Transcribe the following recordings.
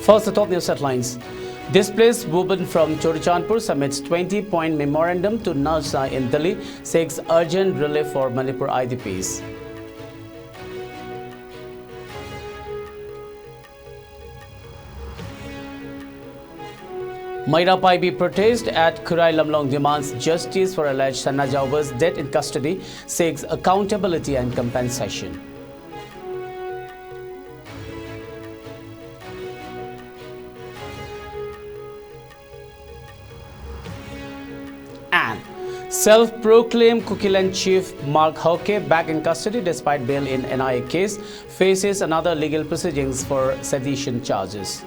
First, the top news headlines. Displaced woman from Chorichandpur submits 20-point memorandum to NALSA in Delhi, seeks urgent relief for Manipur IDPs. Maira Paibi protest at Khurai Lamlong demands justice for alleged Sanna Jauba's death in custody, seeks accountability and compensation. And self-proclaimed Kukiland chief Mark Hawke, back in custody despite bail in NIA case, faces another legal proceedings for sedition charges.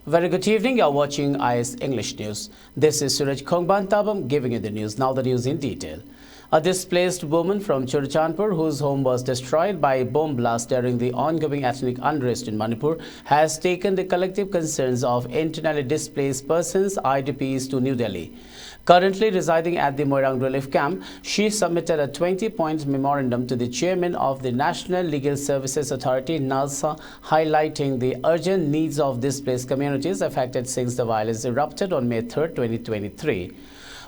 Very good evening. You are watching IS English News. This is Suraj Khongban Tabam giving you the news. Now the news in detail. A displaced woman from Chorichandpur, whose home was destroyed by a bomb blast during the ongoing ethnic unrest in Manipur, has taken the collective concerns of internally displaced persons, IDPs, to New Delhi. Currently residing at the Moirang relief camp, she submitted a 20-point memorandum to the chairman of the National Legal Services Authority, NALSA, highlighting the urgent needs of displaced communities affected since the violence erupted on May 3, 2023.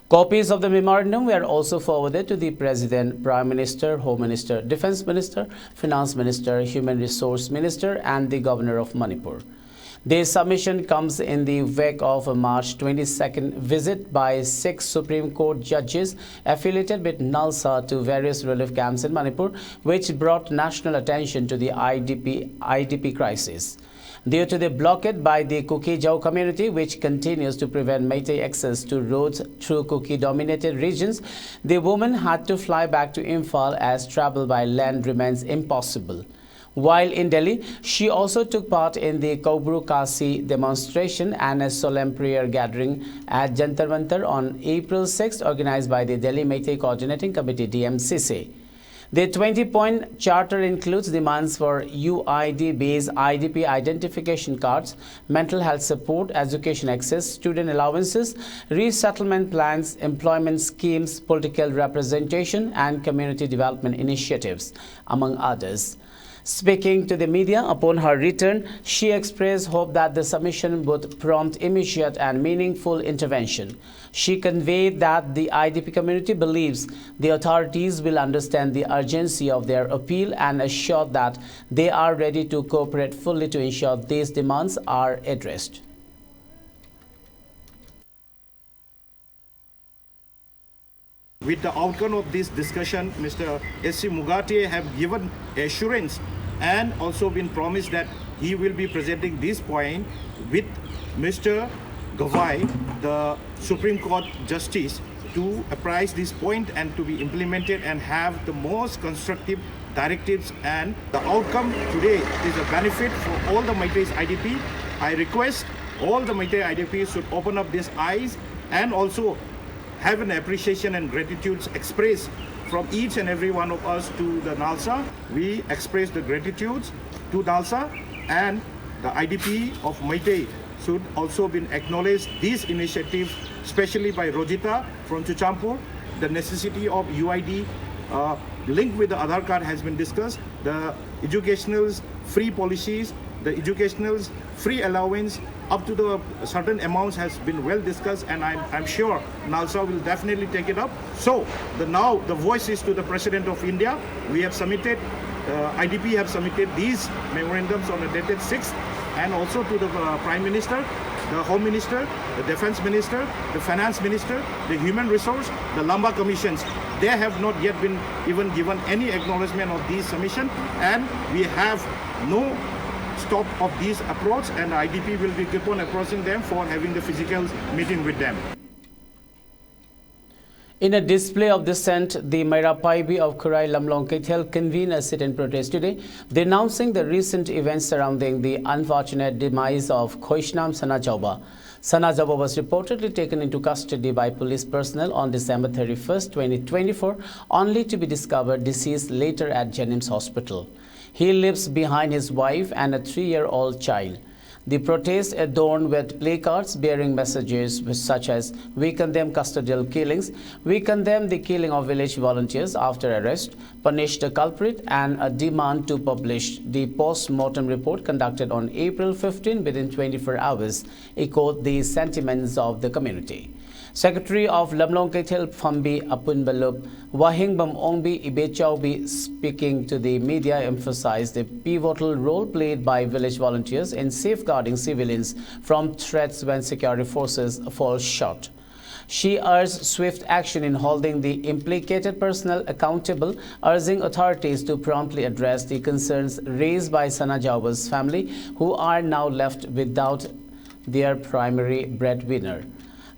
Copies of the memorandum were also forwarded to the President, Prime Minister, Home Minister, Defence Minister, Finance Minister, Human Resource Minister and the Governor of Manipur. The submission comes in the wake of a March 22nd visit by 6 Supreme Court judges affiliated with NALSA to various relief camps in Manipur, which brought national attention to the IDP crisis. Due to the blockade by the Kuki Jau community, which continues to prevent Meitei access to roads through Kuki-dominated regions, the woman had to fly back to Imphal as travel by land remains impossible. While in Delhi, she also took part in the Kobru Kasi demonstration and a solemn prayer gathering at Jantar Mantar on April 6, organized by the Delhi Meitei Coordinating Committee (DMCC). The 20-point charter includes demands for UID-based IDP identification cards, mental health support, education access, student allowances, resettlement plans, employment schemes, political representation, and community development initiatives, among others. Speaking to the media upon her return, she expressed hope that the submission would prompt immediate and meaningful intervention. She conveyed that the IDP community believes the authorities will understand the urgency of their appeal and assured that they are ready to cooperate fully to ensure these demands are addressed. With the outcome of this discussion, Mr. S.C. Mugate have given assurance and also been promised that he will be presenting this point with Mr. Gavai, the Supreme Court Justice, to apprise this point and to be implemented and have the most constructive directives. And the outcome today is a benefit for all the Meitei IDP. I request all the Meitei IDPs should open up their eyes and also have an appreciation and gratitude expressed from each and every one of us to the NALSA. We express the gratitude to NALSA, and the IDP of Meitei should also be acknowledged this initiative, especially by Rojita from Chorichandpur. The necessity of UID linked with the Aadhaar card has been discussed. The educational free policies, the educational free allowance up to the certain amounts has been well discussed, and I'm sure NALSA will definitely take it up. So now the voice is to the President of India. We have submitted, IDP have submitted these memorandums on the dated 6th, and also to the Prime Minister, the Home Minister, the Defence Minister, the Finance Minister, the Human Resource, the Lamba Commissions. They have not yet been even given any acknowledgement of these submission, and we have no stop of this approach, and IDP will be keep on approaching them for having the physical meeting with them. In a display of dissent, the Maira Paibi of Khurai Lamlong Kaithel convened a sit-in protest today, denouncing the recent events surrounding the unfortunate demise of Khoishnam Sanna Jauba. Sanna Jauba was reportedly taken into custody by police personnel on December 31, 2024, only to be discovered deceased later at Jennings Hospital. He lives behind his wife and a 3-year-old child. The protest adorned with placards bearing messages such as "We condemn custodial killings," "We condemn the killing of village volunteers after arrest," "Punish the culprit," and a demand to publish the post-mortem report conducted on April 15 within 24 hours echoed the sentiments of the community. Secretary of Lamlong Kaithel Phambi Apun Balup Wahingbam Ongbi Ibechaubi, speaking to the media, emphasized the pivotal role played by village volunteers in safeguarding civilians from threats when security forces fall short. She urged swift action in holding the implicated personnel accountable, urging authorities to promptly address the concerns raised by Sana Jauba's family, who are now left without their primary breadwinner.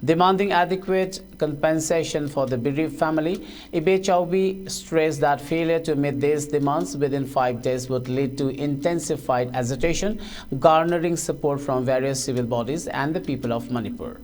Demanding adequate compensation for the bereaved family, Ibe Chaubi stressed that failure to meet these demands within 5 days would lead to intensified agitation, garnering support from various civil bodies and the people of Manipur.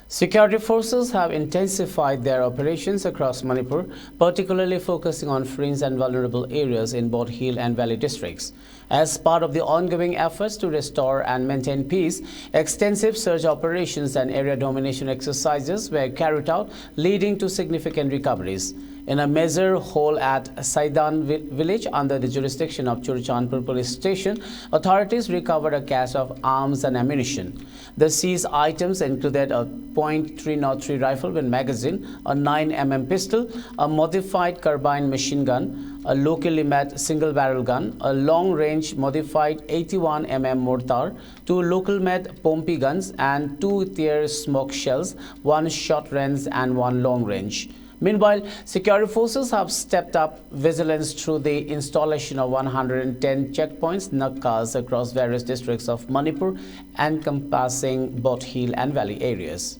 Security forces have intensified their operations across Manipur, particularly focusing on fringe and vulnerable areas in both hill and valley districts. As part of the ongoing efforts to restore and maintain peace, extensive search operations and area domination exercises were carried out, leading to significant recoveries. In a major hole at Saidan village under the jurisdiction of Churchandpur police station, authorities recovered a cache of arms and ammunition. The seized items included a .303 rifle with magazine, a 9mm pistol, a modified carbine machine gun, a locally made single-barrel gun, a long-range modified 81mm mortar, 2 local-made Pompi guns, and 2 tear smoke shells, 1 short-range and 1 long-range. Meanwhile, security forces have stepped up vigilance through the installation of 110 checkpoints, nakas, across various districts of Manipur, encompassing both hill and valley areas.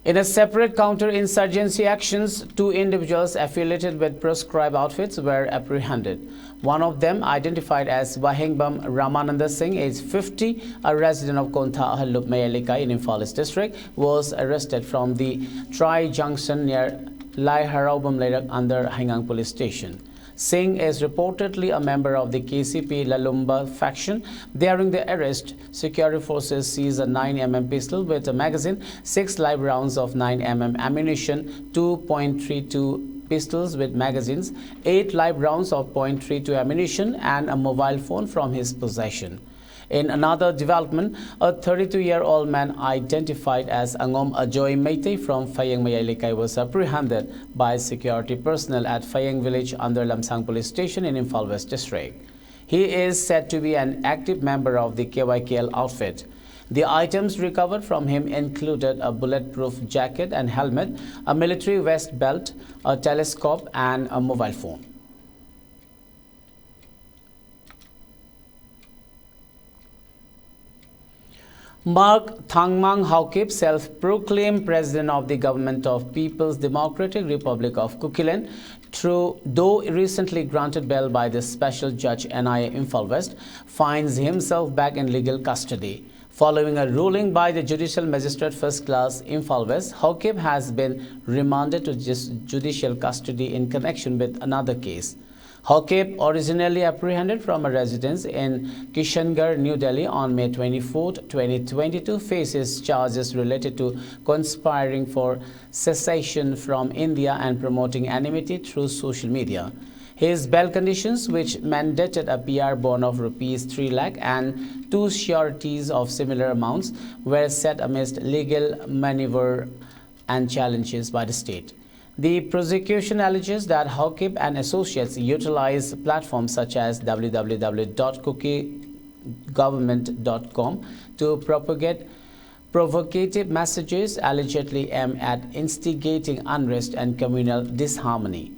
In a separate counter-insurgency actions, 2 individuals affiliated with proscribed outfits were apprehended. One of them, identified as Wahingbam Ramananda Singh, aged 50, a resident of Kontha Hallup Mayalika in Imphal East District, was arrested from the Tri Junction near Lai Haraubam Lerak under Hingang Police Station. Singh is reportedly a member of the KCP Lalumba faction. During the arrest, security forces seized a 9mm pistol with a magazine, 6 live rounds of 9mm ammunition, 2.32 pistols with magazines, 8 live rounds of .32 ammunition, and a mobile phone from his possession. In another development, a 32-year-old man identified as Angom Ajoy Meitei from Phayang Mayalikai was apprehended by security personnel at Phayang village under Lamsang police station in Imphal West district. He is said to be an active member of the KYKL outfit. The items recovered from him included a bulletproof jacket and helmet, a military vest belt, a telescope, and a mobile phone. Mark Thangmang Haokip, self-proclaimed president of the Government of People's Democratic Republic of Kukilen, though recently granted bail by the special judge NIA Imphal West, finds himself back in legal custody. Following a ruling by the Judicial Magistrate First Class Imphal West, Hokib has been remanded to judicial custody in connection with another case. Hokib, originally apprehended from a residence in Kishangarh, New Delhi on May 24, 2022, faces charges related to conspiring for secession from India and promoting enmity through social media. His bail conditions, which mandated a PR bond of Rs 3 lakh and 2 sureties of similar amounts, were set amidst legal maneuver and challenges by the state. The prosecution alleges that Hokib and associates utilized platforms such as www.cookiegovernment.com to propagate provocative messages allegedly aimed at instigating unrest and communal disharmony.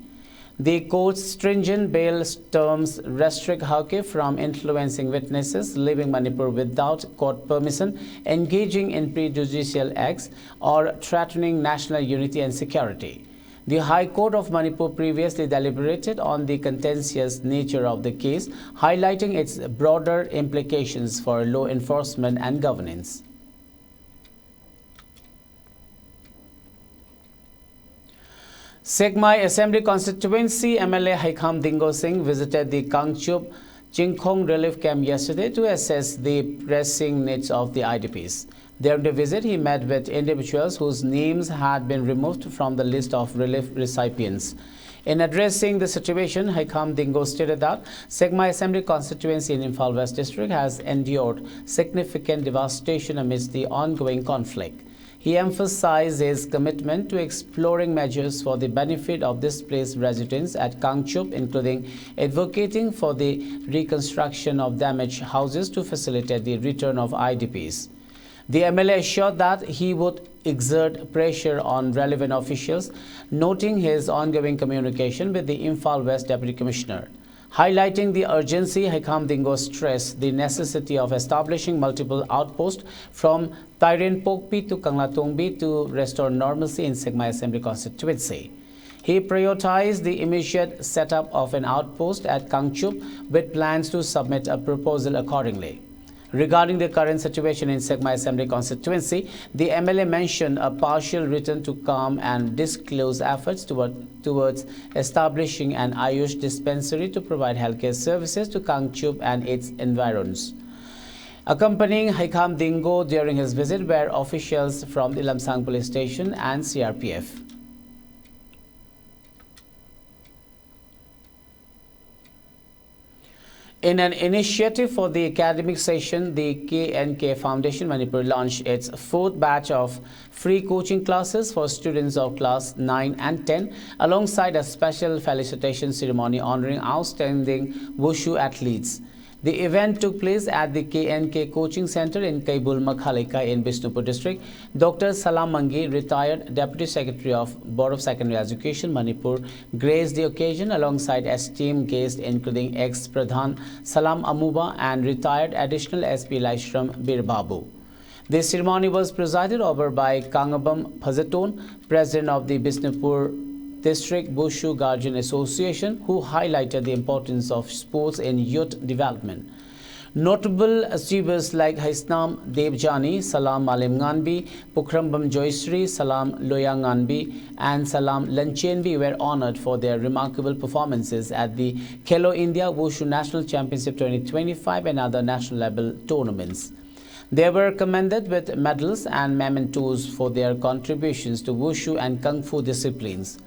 The court's stringent bail terms restrict Hokib from influencing witnesses, leaving Manipur without court permission, engaging in prejudicial acts, or threatening national unity and security. The High Court of Manipur previously deliberated on the contentious nature of the case, highlighting its broader implications for law enforcement and governance. Segmai Assembly Constituency MLA Haikham Dingo Singh visited the Kangchup Chingkhong Relief Camp yesterday to assess the pressing needs of the IDPs. During the visit, he met with individuals whose names had been removed from the list of relief recipients. In addressing the situation, Haikham Dingo stated that Segmai Assembly Constituency in Imphal West District has endured significant devastation amidst the ongoing conflict. He emphasized his commitment to exploring measures for the benefit of displaced residents at Kangchup, including advocating for the reconstruction of damaged houses to facilitate the return of IDPs. The MLA assured that he would exert pressure on relevant officials, noting his ongoing communication with the Imphal West Deputy Commissioner. Highlighting the urgency, Haikham Dingo stressed the necessity of establishing multiple outposts from Tairen Pokpi to Kanglatongbi to restore normalcy in Segmai Assembly constituency. He prioritized the immediate setup of an outpost at Kangchup with plans to submit a proposal accordingly. Regarding the current situation in Segmai Assembly constituency, the MLA mentioned a partial return to calm and disclose efforts towards establishing an Ayush dispensary to provide healthcare services to Kangchup and its environs. Accompanying Haikham Dingo during his visit were officials from the Lamsang police station and CRPF. In an initiative for the academic session, the KNK Foundation Manipur launched its 4th batch of free coaching classes for students of class 9 and 10, alongside a special felicitation ceremony honoring outstanding Wushu athletes. The event took place at the KNK Coaching Center in Kaibul Makhalika in Bishnupur district. Dr. Salam Mangi, retired Deputy Secretary of Board of Secondary Education, Manipur, graced the occasion alongside esteemed guests including ex-Pradhan Salam Amuba and retired Additional SP Laishram Bir Babu. The ceremony was presided over by Kangabam Phazaton, President of the Bishnupur District Wushu Guardian Association, who highlighted the importance of sports in youth development. Notable achievers like Haisnam Devjani, Salam Malim Nganbi, Pukhrambam Joysri, Salam Loya Nganbi, and Salam Lanchenbi were honored for their remarkable performances at the Khelo India Wushu National Championship 2025 and other national level tournaments. They were commended with medals and mementos for their contributions to Wushu and Kung Fu disciplines.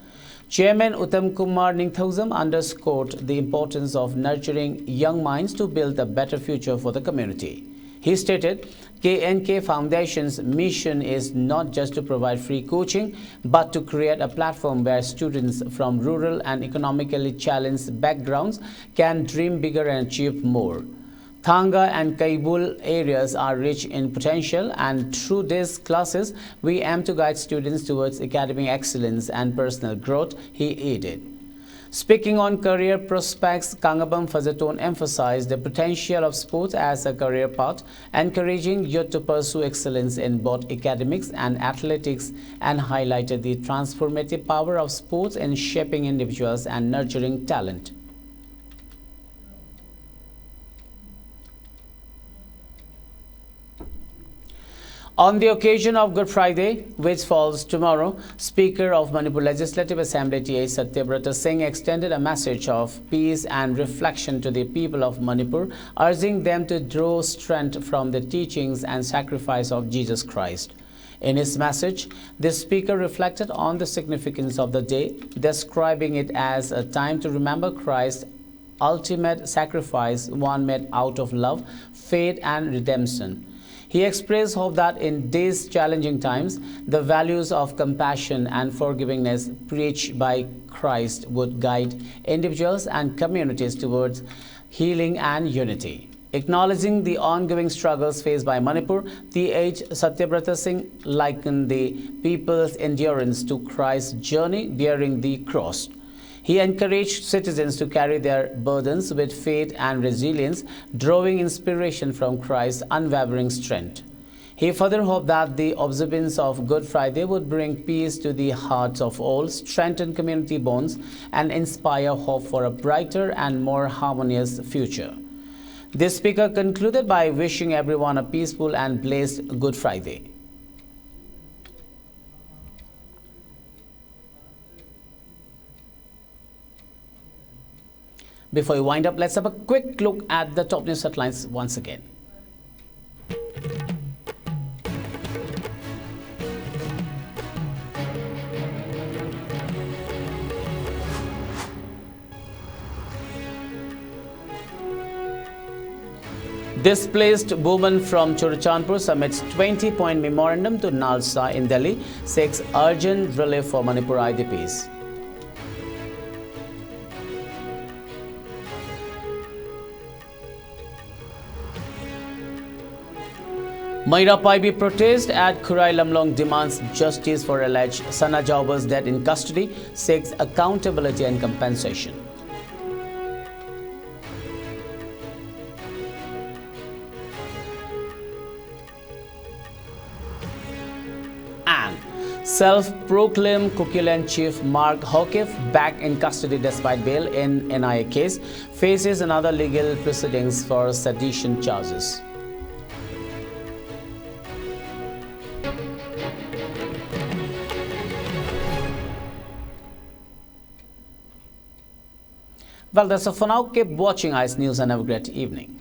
Chairman Uttam Kumar Ningthauzam underscored the importance of nurturing young minds to build a better future for the community. He stated, KNK Foundation's mission is not just to provide free coaching, but to create a platform where students from rural and economically challenged backgrounds can dream bigger and achieve more. Thanga and Kaibul areas are rich in potential, and through these classes, we aim to guide students towards academic excellence and personal growth, he added. Speaking on career prospects, Kangabam Fazatone emphasized the potential of sports as a career path, encouraging youth to pursue excellence in both academics and athletics, and highlighted the transformative power of sports in shaping individuals and nurturing talent. On the occasion of Good Friday, which falls tomorrow, Speaker of Manipur Legislative Assembly T.H. Satyabrata Singh extended a message of peace and reflection to the people of Manipur, urging them to draw strength from the teachings and sacrifice of Jesus Christ. In his message, the Speaker reflected on the significance of the day, describing it as a time to remember Christ's ultimate sacrifice, one made out of love, faith, and redemption. He expressed hope that in these challenging times, the values of compassion and forgiveness preached by Christ would guide individuals and communities towards healing and unity. Acknowledging the ongoing struggles faced by Manipur, T.H. Satyabrata Singh likened the people's endurance to Christ's journey bearing the cross. He encouraged citizens to carry their burdens with faith and resilience, drawing inspiration from Christ's unwavering strength. He further hoped that the observance of Good Friday would bring peace to the hearts of all, strengthen community bonds, and inspire hope for a brighter and more harmonious future. The speaker concluded by wishing everyone a peaceful and blessed Good Friday. Before we wind up, let's have a quick look at the top news headlines once again. Displaced woman from Churachandpur submits 20-point memorandum to Nalsa in Delhi, seeks urgent relief for Manipur IDPs. Maira Paibi protest at Khurai Lamlong demands justice for alleged Sana Jauba's death in custody, seeks accountability and compensation. And self-proclaimed Kukiland chief Mark Hokif, back in custody despite bail in NIA case, faces another legal proceedings for sedition charges. Well, that's all for now. Keep watching ICE News and have a great evening.